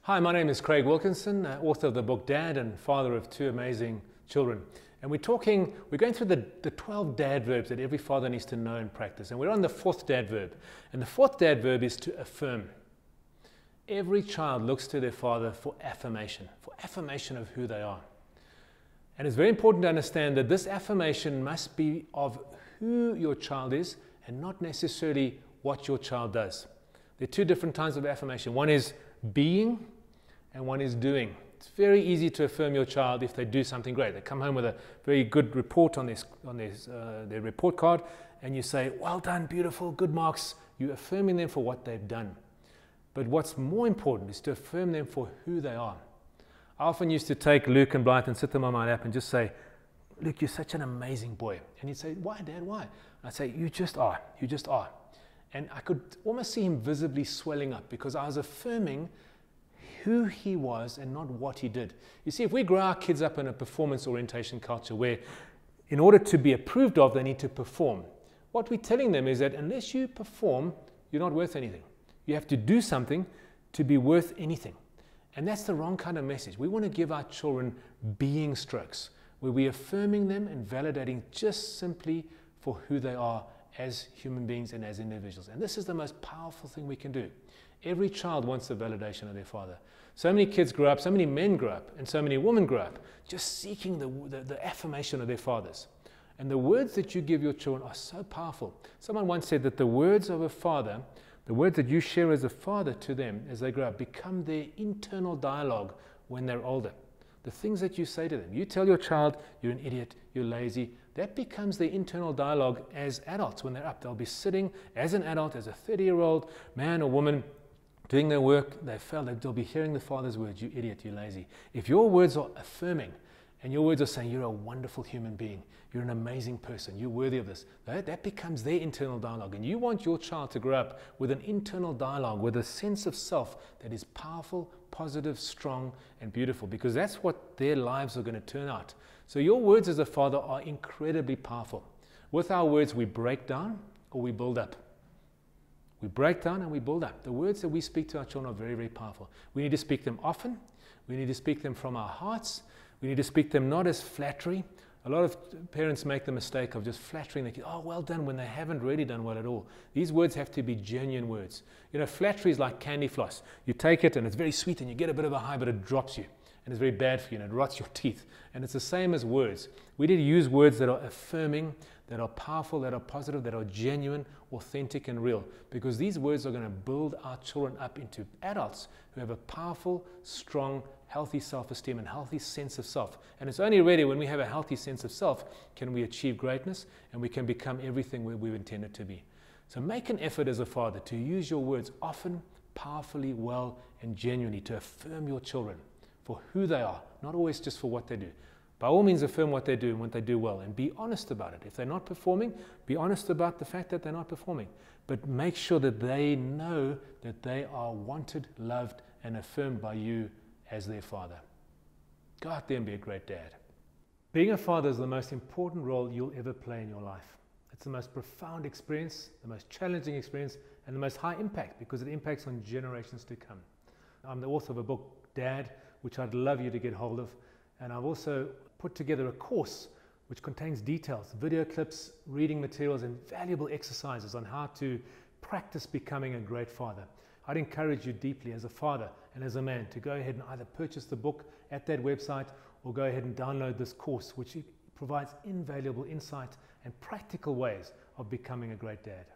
Hi, my name is Craig Wilkinson, author of the book Dad and father of two amazing children. And we're going through the 12 dad verbs that every father needs to know and practice. And we're on the fourth dad verb. And the fourth dad verb is to affirm. Every child looks to their father for affirmation of who they are. And it's very important to understand that this affirmation must be of who your child is and not necessarily what your child does. There are two different kinds of affirmation. One is being and one is doing. It's very easy to affirm your child if they do something great. They come home with a very good report on their report card, and you say, well done, beautiful, good marks. You're affirming them for what they've done. But what's more important is to affirm them for who they are. I often used to take Luke and Blythe and sit them on my lap and just say, Luke, you're such an amazing boy. And he'd say, why, Dad, why? I'd say, you just are. And I could almost see him visibly swelling up because I was affirming who he was and not what he did. You see, if we grow our kids up in a performance orientation culture where in order to be approved of, they need to perform, what we're telling them is that unless you perform, you're not worth anything. You have to do something to be worth anything. And that's the wrong kind of message. We want to give our children being strokes, where we're affirming them and validating just simply for who they are as human beings and as individuals. And this is the most powerful thing we can do. Every child wants the validation of their father. So many kids grow up, so many men grow up, and so many women grow up just seeking the affirmation of their fathers. And the words that you give your children are so powerful. Someone once said that the words of a father, the words that you share as a father to them as they grow up, become their internal dialogue when they're older. The things that you say to them. You tell your child, you're an idiot, you're lazy. That becomes their internal dialogue as adults when they're up. They'll be sitting as an adult, as a 30-year-old man or woman, doing their work. They'll be hearing the father's words, you idiot, you lazy. If your words are affirming, and your words are saying you're a wonderful human being, you're an amazing person, you're worthy of this, that becomes their internal dialogue. And you want your child to grow up with an internal dialogue, with a sense of self that is powerful, positive, strong, and beautiful, because that's what their lives are going to turn out. So your words as a father are incredibly powerful. With our words, we break down or we build up. We break down and we build up. The words that we speak to our children are very, very powerful. We need to speak them often. We need to speak them from our hearts. We need to speak them not as flattery. A lot of parents make the mistake of just flattering their kids. Oh, well done, when they haven't really done well at all. These words have to be genuine words. You know, flattery is like candy floss. You take it and it's very sweet and you get a bit of a high, but it drops you. And it's very bad for you and it rots your teeth. And it's the same as words. We need to use words that are affirming, that are powerful, that are positive, that are genuine, authentic, and real. Because these words are going to build our children up into adults who have a powerful, strong, healthy self-esteem and healthy sense of self. And it's only really when we have a healthy sense of self can we achieve greatness and we can become everything we've intended to be. So make an effort as a father to use your words often, powerfully, well, and genuinely to affirm your children for who they are, not always just for what they do. By all means, affirm what they do and what they do well, and be honest about it. If they're not performing, be honest about the fact that they're not performing. But make sure that they know that they are wanted, loved, and affirmed by you as their father. Go out there and be a great dad. Being a father is the most important role you'll ever play in your life. It's the most profound experience, the most challenging experience, and the most high impact because it impacts on generations to come. I'm the author of a book, Dad, which I'd love you to get hold of. And I've also put together a course which contains details, video clips, reading materials, and valuable exercises on how to practice becoming a great father. I'd encourage you deeply as a father and as a man to go ahead and either purchase the book at that website or go ahead and download this course, which provides invaluable insight and practical ways of becoming a great dad.